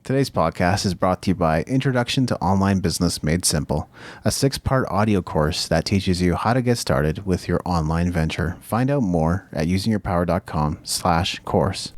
Today's podcast is brought to you by Introduction to Online Business Made Simple, a 6-part audio course that teaches you how to get started with your online venture. Find out more at usingyourpower.com/course.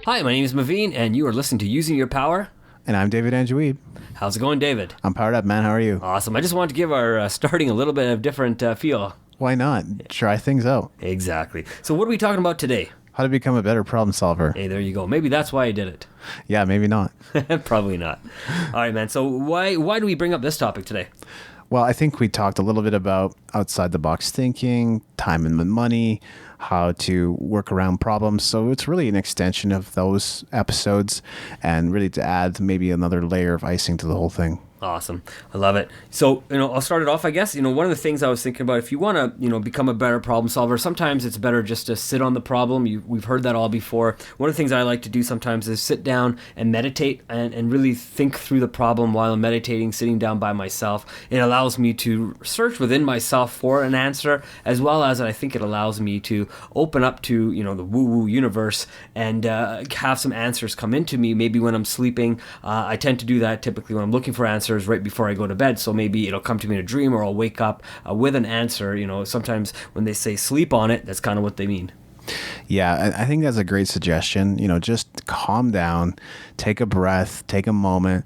Hi, my name is Maveen, and you are listening to Using Your Power. And I'm David Wiebe. How's it going, David? I'm powered up, man. How are you? Awesome. I just wanted to give our starting a little bit of different feel. Why not? Try things out. Exactly. So what are we talking about today? How to become a better problem solver. Hey, there you go. Maybe that's why I did it. Yeah, maybe not. Probably not. All right, man. So why do we bring up this topic today? Well, I think we talked a little bit about outside the box thinking, time and money, how to work around problems. So it's really an extension of those episodes and really to add maybe another layer of icing to the whole thing. Awesome. I love it. So, I'll start it off, I guess. One of the things I was thinking about, if you want to, become a better problem solver, sometimes it's better just to sit on the problem. We've heard that all before. One of the things I like to do sometimes is sit down and meditate and really think through the problem while I'm meditating, sitting down by myself. It allows me to search within myself for an answer, as well as I think it allows me to open up to, the woo-woo universe and have some answers come into me. Maybe when I'm sleeping, I tend to do that typically when I'm looking for answers right before I go to bed. So maybe it'll come to me in a dream, or I'll wake up with an answer. Sometimes when they say sleep on it, that's kind of what they mean. Yeah, I think that's a great suggestion. Just calm down, take a breath, take a moment,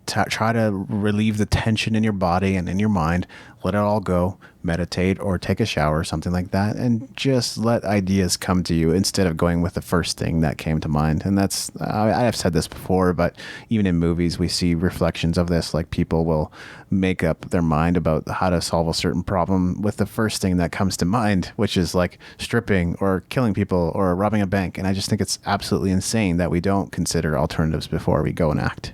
try to relieve the tension in your body and in your mind, let it all go, meditate or take a shower or something like that, and just let ideas come to you instead of going with the first thing that came to mind. And that's, I have said this before, but even in movies, we see reflections of this, like people will make up their mind about how to solve a certain problem with the first thing that comes to mind, which is like stripping or killing people or robbing a bank. And I just think it's absolutely insane that we don't consider alternatives before we go and act.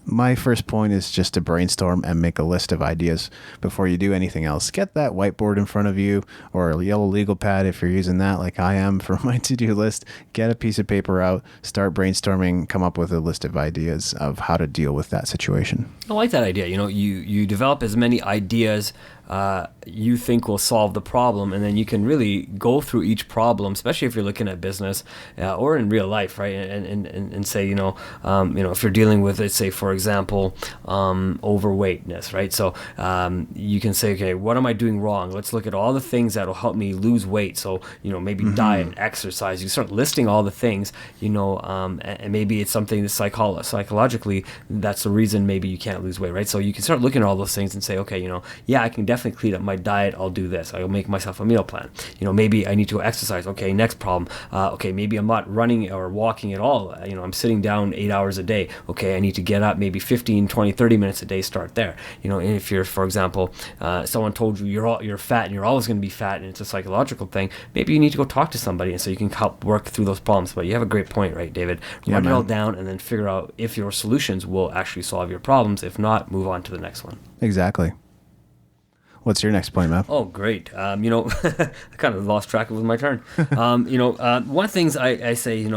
My first point is just to brainstorm and make a list of ideas before you do anything else. Get that whiteboard in front of you, or a yellow legal pad if you're using that like I am for my to-do list. Get a piece of paper out, start brainstorming, come up with a list of ideas of how to deal with that situation. I like that idea. You develop as many ideas you think will solve the problem, and then you can really go through each problem, especially if you're looking at business or in real life, right? And say, if you're dealing with, let's say, for example, overweightness, right? So you can say, okay, what am I doing wrong? Let's look at all the things that will help me lose weight. So, maybe diet, exercise. You start listing all the things, and maybe it's something that psychologically, that's the reason maybe you can't lose weight, right? So you can start looking at all those things and say, okay, I can definitely clean up my diet. I'll do this. I'll make myself a meal plan. Maybe I need to exercise. Okay, next problem. Okay, maybe I'm not running or walking at all. I'm sitting down 8 hours a day. Okay, I need to get up maybe 15, 20, 30 minutes a day. Start there. And if you're, for example, someone told you you're fat and you're always going to be fat and it's a psychological thing, maybe you need to go talk to somebody and so you can help work through those problems. But you have a great point, right, David? Write it all down and then figure out if your solutions will actually solve your problems. If not, move on to the next one. Exactly. What's your next point, Matt? Oh, great. I kind of lost track of my turn. One of the things I say,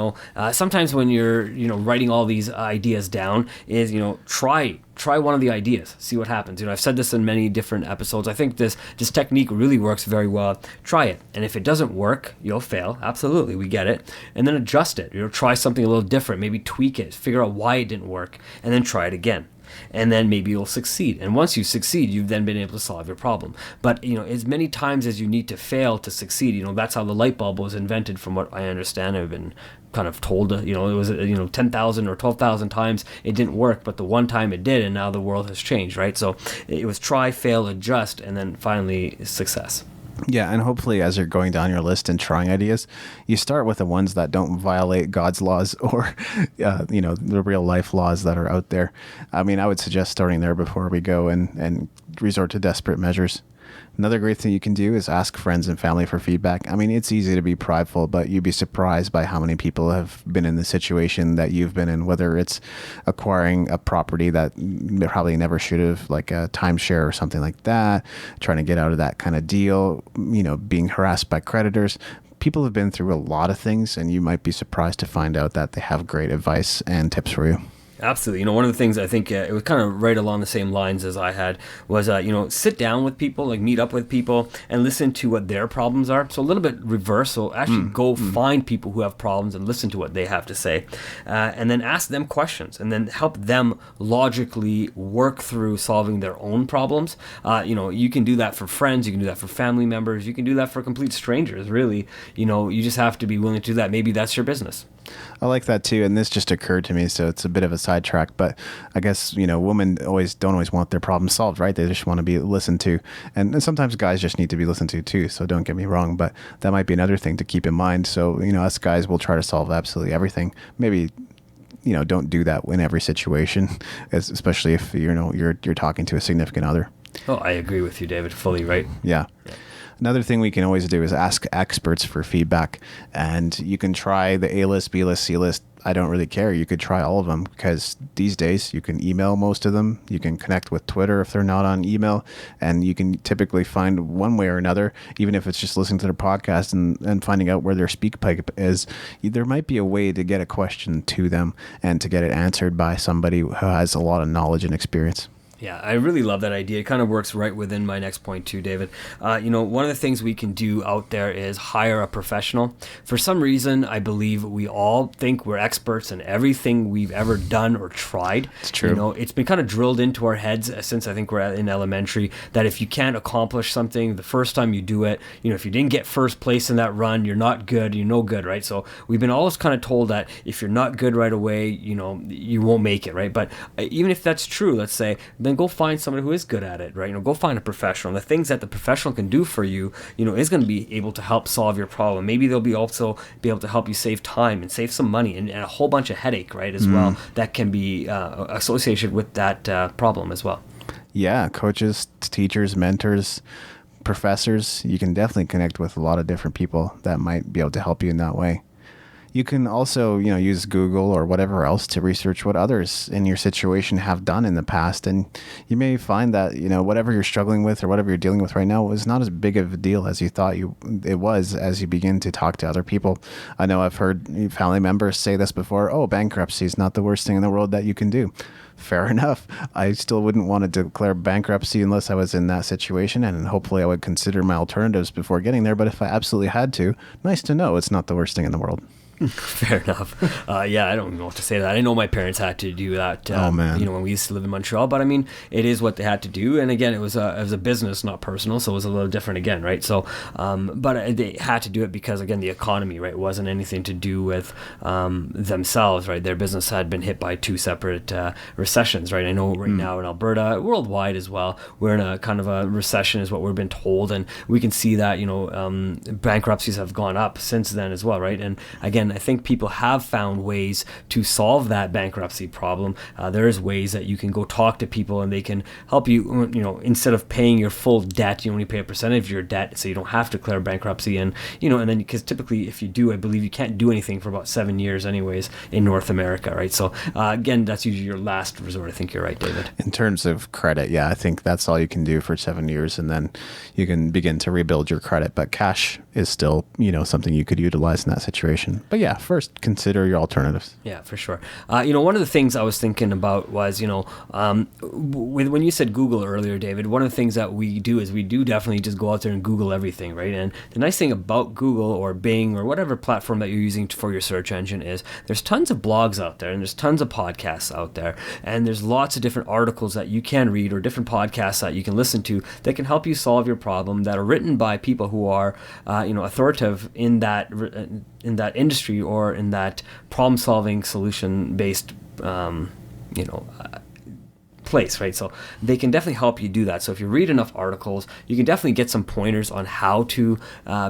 sometimes when you're, writing all these ideas down is, try one of the ideas, see what happens. I've said this in many different episodes. I think this technique really works very well. Try it. And if it doesn't work, you'll fail. Absolutely. We get it. And then adjust it. Try something a little different, maybe tweak it, figure out why it didn't work, and then try it again. And then maybe you'll succeed. And once you succeed, you've then been able to solve your problem. But, as many times as you need to fail to succeed, that's how the light bulb was invented from what I understand. I've been kind of told, it was, 10,000 or 12,000 times it didn't work, but the one time it did, and now the world has changed, right? So it was try, fail, adjust, and then finally success. Yeah, and hopefully as you're going down your list and trying ideas, you start with the ones that don't violate God's laws or, the real life laws that are out there. I mean, I would suggest starting there before we go and resort to desperate measures. Another great thing you can do is ask friends and family for feedback. I mean, it's easy to be prideful, but you'd be surprised by how many people have been in the situation that you've been in, whether it's acquiring a property that they probably never should have, like a timeshare or something like that, trying to get out of that kind of deal, being harassed by creditors. people have been through a lot of things, and you might be surprised to find out that they have great advice and tips for you. Absolutely. One of the things I think it was kind of right along the same lines as I had was, sit down with people, like meet up with people and listen to what their problems are. So a little bit reverse. So actually go find people who have problems and listen to what they have to say. And then ask them questions and then help them logically work through solving their own problems. You can do that for friends. You can do that for family members. You can do that for complete strangers, really. You just have to be willing to do that. Maybe that's your business. I like that too, and this just occurred to me, so it's a bit of a sidetrack. But I guess women don't always want their problems solved, right? They just want to be listened to, and sometimes guys just need to be listened to too. So don't get me wrong, but that might be another thing to keep in mind. So us guys will try to solve absolutely everything. Maybe don't do that in every situation, especially if you're talking to a significant other. Oh, I agree with you, David. Fully right. Yeah. Another thing we can always do is ask experts for feedback, and you can try the A list, B list, C list. I don't really care. You could try all of them, because these days you can email most of them. You can connect with Twitter if they're not on email, and you can typically find one way or another, even if it's just listening to their podcast and finding out where their speak pipe is. There might be a way to get a question to them and to get it answered by somebody who has a lot of knowledge and experience. Yeah, I really love that idea. It kind of works right within my next point too, David. One of the things we can do out there is hire a professional. For some reason, I believe we all think we're experts in everything we've ever done or tried. It's true. It's been kind of drilled into our heads since I think we're in elementary that if you can't accomplish something the first time you do it, if you didn't get first place in that run, you're not good, you're no good, right? So we've been always kind of told that if you're not good right away, you won't make it, right? But even if that's true, let's say, then go find someone who is good at it, right? Go find a professional. The things that the professional can do for you, is going to be able to help solve your problem. Maybe they'll also be able to help you save time and save some money and a whole bunch of headache, right, as well, that can be associated with that problem as well. Yeah, coaches, teachers, mentors, professors, you can definitely connect with a lot of different people that might be able to help you in that way. You can also, use Google or whatever else to research what others in your situation have done in the past. And you may find that, whatever you're struggling with or whatever you're dealing with right now is not as big of a deal as you thought it was as you begin to talk to other people. I know I've heard family members say this before. Oh, bankruptcy is not the worst thing in the world that you can do. Fair enough. I still wouldn't want to declare bankruptcy unless I was in that situation, and hopefully I would consider my alternatives before getting there. But if I absolutely had to, nice to know it's not the worst thing in the world. Fair enough. Yeah, I don't know what to say to that. I know my parents had to do that. Oh man! When we used to live in Montreal, but I mean, it is what they had to do. And again, it was a business, not personal, so it was a little different again, right? So, but they had to do it because again, the economy, right, wasn't anything to do with themselves, right? Their business had been hit by two separate recessions, right? I know right now in Alberta, worldwide as well, we're in a kind of a recession, is what we've been told, and we can see that bankruptcies have gone up since then as well, right? And again, I think people have found ways to solve that bankruptcy problem. There's ways that you can go talk to people and they can help you, instead of paying your full debt, you only pay a percentage of your debt, so you don't have to declare bankruptcy. And, and then because typically if you do, I believe you can't do anything for about 7 years anyways in North America, right? So again, that's usually your last resort. I think you're right, David. In terms of credit, yeah, I think that's all you can do for 7 years, and then you can begin to rebuild your credit. But cash is still, something you could utilize in that situation. But yeah, first consider your alternatives. Yeah, for sure. One of the things I was thinking about was, when you said Google earlier, David, one of the things that we do is we do definitely just go out there and Google everything, right? And the nice thing about Google or Bing or whatever platform that you're using for your search engine is there's tons of blogs out there and there's tons of podcasts out there, and there's lots of different articles that you can read or different podcasts that you can listen to that can help you solve your problem, that are written by people who are, authoritative in that industry or in that problem-solving, solution-based, place, right? So they can definitely help you do that. So if you read enough articles, you can definitely get some pointers on how to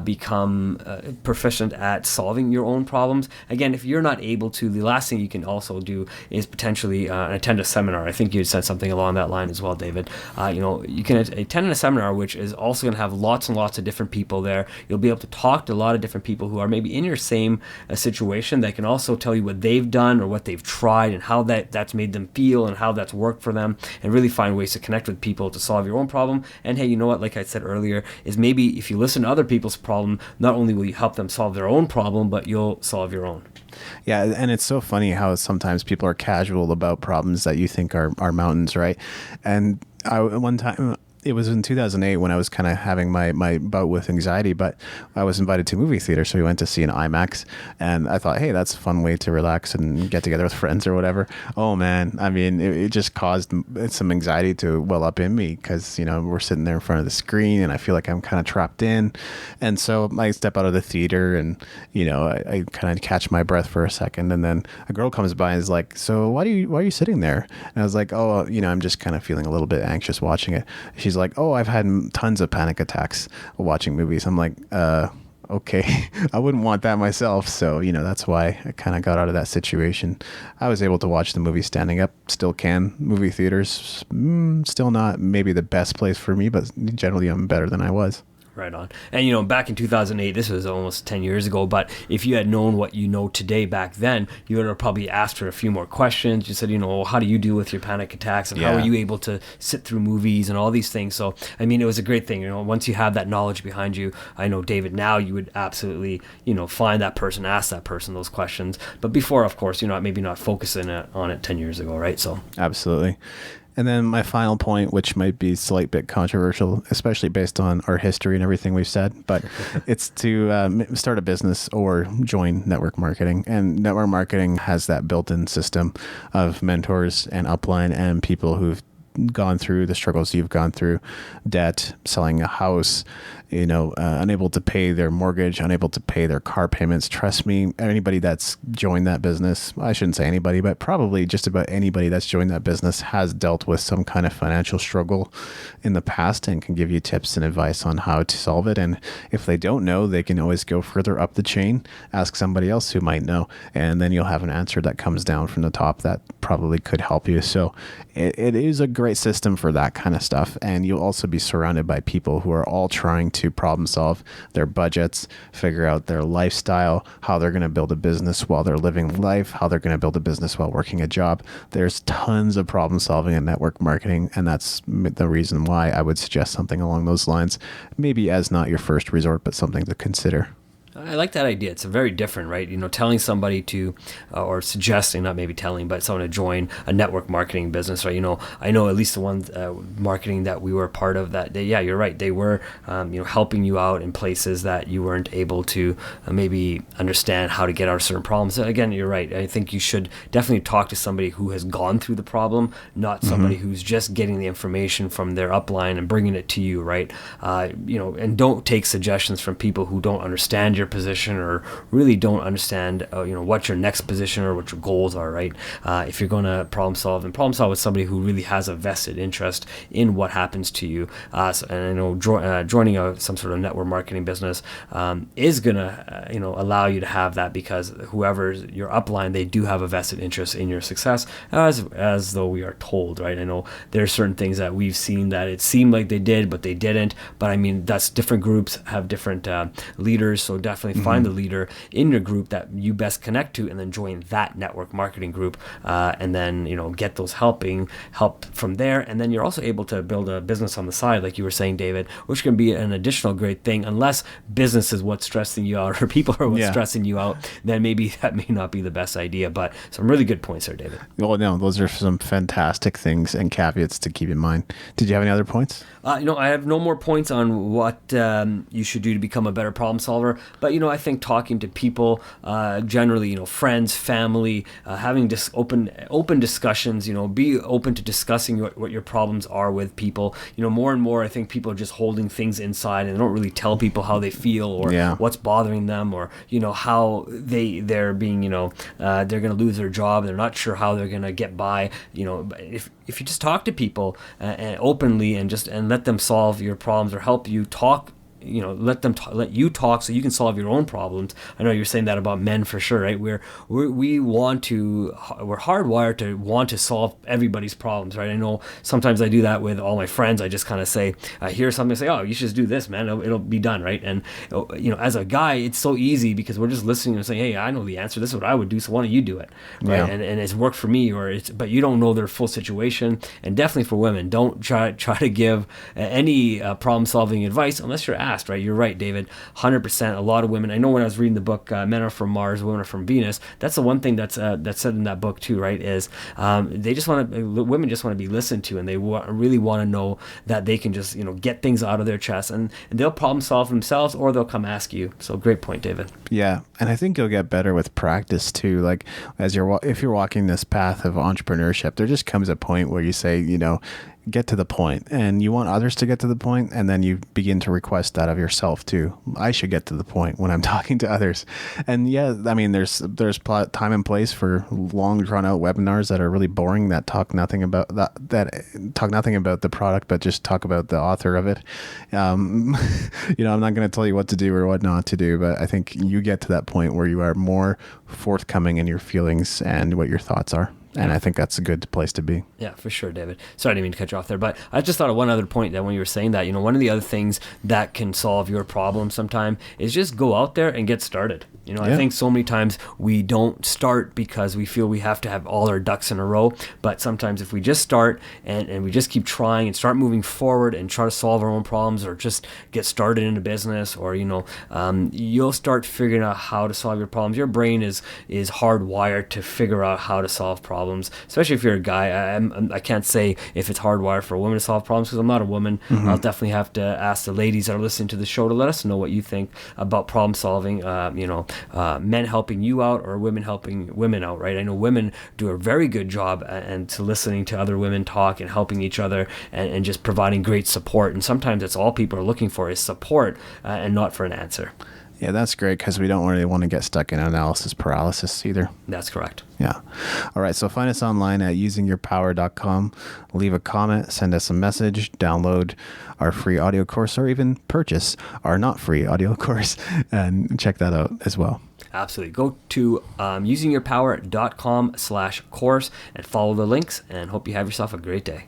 become proficient at solving your own problems. Again, if you're not able to, the last thing you can also do is potentially attend a seminar. I think you said something along that line as well, David. You can attend a seminar, which is also going to have lots and lots of different people there. You'll be able to talk to a lot of different people who are maybe in your same situation that can also tell you what they've done or what they've tried and how that's made them feel and how that's worked for them. them, and really find ways to connect with people to solve your own problem. And hey, you know what, like I said earlier, is maybe if you listen to other people's problem, not only will you help them solve their own problem, but you'll solve your own. Yeah, and it's so funny how sometimes people are casual about problems that you think are mountains, right? And one time, it was in 2008 when I was kind of having my bout with anxiety, but I was invited to a movie theater, so we went to see an IMAX, and I thought, hey, that's a fun way to relax and get together with friends or whatever. Oh man, I mean, it just caused some anxiety to well up in me because, we're sitting there in front of the screen and I feel like I'm kind of trapped in. And so I step out of the theater and, I kind of catch my breath for a second, and then a girl comes by and is like, so why are you sitting there? And I was like, oh, I'm just kind of feeling a little bit anxious watching it. She's like, oh, I've had tons of panic attacks watching movies. I'm like, okay, I wouldn't want that myself. So, that's why I kind of got out of that situation. I was able to watch the movie standing up, still can. Movie theaters, still not maybe the best place for me, but generally I'm better than I was. Right on. And, back in 2008, this was almost 10 years ago, but if you had known what you know today back then, you would have probably asked her a few more questions. You said, how do you deal with your panic attacks, and how are you able to sit through movies and all these things? So, I mean, it was a great thing. Once you have that knowledge behind you, I know, David, now you would absolutely, find that person, ask that person those questions. But before, of course, maybe not focusing on it 10 years ago, right? So, absolutely. And then my final point, which might be a slight bit controversial, especially based on our history and everything we've said, but it's to start a business or join network marketing. And network marketing has that built-in system of mentors and upline and people who've gone through the struggles you've gone through, debt, selling a house, unable to pay their mortgage, unable to pay their car payments. Trust me, anybody that's joined that business, I shouldn't say anybody, but probably just about anybody that's joined that business has dealt with some kind of financial struggle in the past and can give you tips and advice on how to solve it. And if they don't know, they can always go further up the chain, ask somebody else who might know, and then you'll have an answer that comes down from the top that probably could help you. So it is a great system for that kind of stuff. And you'll also be surrounded by people who are all trying to problem solve their budgets, figure out their lifestyle, how they're going to build a business while they're living life, how they're going to build a business while working a job. There's tons of problem solving in network marketing, and that's the reason why I would suggest something along those lines, maybe as not your first resort, but something to consider. I like that idea. It's very different, right? Telling somebody to, or suggesting, not maybe telling, but someone to join a network marketing business, right? I know at least the ones marketing that we were a part of that, yeah, you're right. They were, helping you out in places that you weren't able to maybe understand how to get out of certain problems. Again, you're right. I think you should definitely talk to somebody who has gone through the problem, not somebody who's just getting the information from their upline and bringing it to you, right? And don't take suggestions from people who don't understand your position or really don't understand what your next position or what your goals are, right? If you're going to problem solve with somebody who really has a vested interest in what happens to you, and I know joining some sort of network marketing business is going to allow you to have that, because whoever's your upline, they do have a vested interest in your success, as though we are told, right? I know there's certain things that we've seen that it seemed like they did but they didn't, but I mean, that's different groups have different leaders, so definitely find the leader in your group that you best connect to, and then join that network marketing group, and then get those help from there. And then you're also able to build a business on the side, like you were saying, David, which can be an additional great thing. Unless business is what's stressing you out, or people are what's stressing you out, then maybe that may not be the best idea. But some really good points there, David. Well, no, those are some fantastic things and caveats to keep in mind. Did you have any other points? I have no more points on what you should do to become a better problem solver. But I think talking to people, generally, friends, family, having open discussions, be open to discussing what your problems are with people. More and more, I think people are just holding things inside and they don't really tell people how they feel or what's bothering them, or how they're being they're going to lose their job and they're not sure how they're going to get by. If you just talk to people and openly and let them solve your problems or help you talk let you talk so you can solve your own problems. I know you're saying that about men for sure, right? We're hardwired to want to solve everybody's problems, right? I know sometimes I do that with all my friends. I just kind of say, I hear something, say, oh, you should just do this, man. It'll be done, right? And as a guy, it's so easy because we're just listening and saying, hey, I know the answer. This is what I would do, so why don't you do it, right? Yeah. And it's worked for me, but you don't know their full situation. And definitely for women, don't try to give any problem-solving advice unless you're asked, right? You're right, David. 100%. A lot of women. I know when I was reading the book, Men Are From Mars, Women Are From Venus. That's the one thing that's said in that book too, right? Is women just want to be listened to, and they really want to know that they can just get things out of their chest, and they'll problem solve themselves, or they'll come ask you. So great point, David. Yeah, and I think you'll get better with practice too. Like if you're walking this path of entrepreneurship, there just comes a point where you say, get to the point, and you want others to get to the point, and then you begin to request that of yourself too. I should get to the point when I'm talking to others. And yeah, I mean, there's time and place for long drawn out webinars that are really boring, that talk nothing about talk nothing about the product, but just talk about the author of it. I'm not going to tell you what to do or what not to do, but I think you get to that point where you are more forthcoming in your feelings and what your thoughts are. And I think that's a good place to be. Yeah, for sure, David. Sorry, I didn't mean to cut you off there, but I just thought of one other point that when you were saying that, one of the other things that can solve your problem sometime is just go out there and get started. I think so many times we don't start because we feel we have to have all our ducks in a row. But sometimes if we just start and we just keep trying and start moving forward and try to solve our own problems, or just get started in a business, or, you'll start figuring out how to solve your problems. Your brain is hardwired to figure out how to solve problems, especially if you're a guy. I can't say if it's hardwired for a woman to solve problems because I'm not a woman. Mm-hmm. I'll definitely have to ask the ladies that are listening to the show to let us know what you think about problem solving. Men helping you out or women helping women out, right? I know women do a very good job and to listening to other women talk and helping each other and just providing great support. And sometimes that's all people are looking for is support and not for an answer. Yeah, that's great because we don't really want to get stuck in analysis paralysis either. That's correct. Yeah. All right. So find us online at usingyourpower.com. Leave a comment, send us a message, download our free audio course, or even purchase our not free audio course and check that out as well. Absolutely. Go to usingyourpower.com/course and follow the links, and hope you have yourself a great day.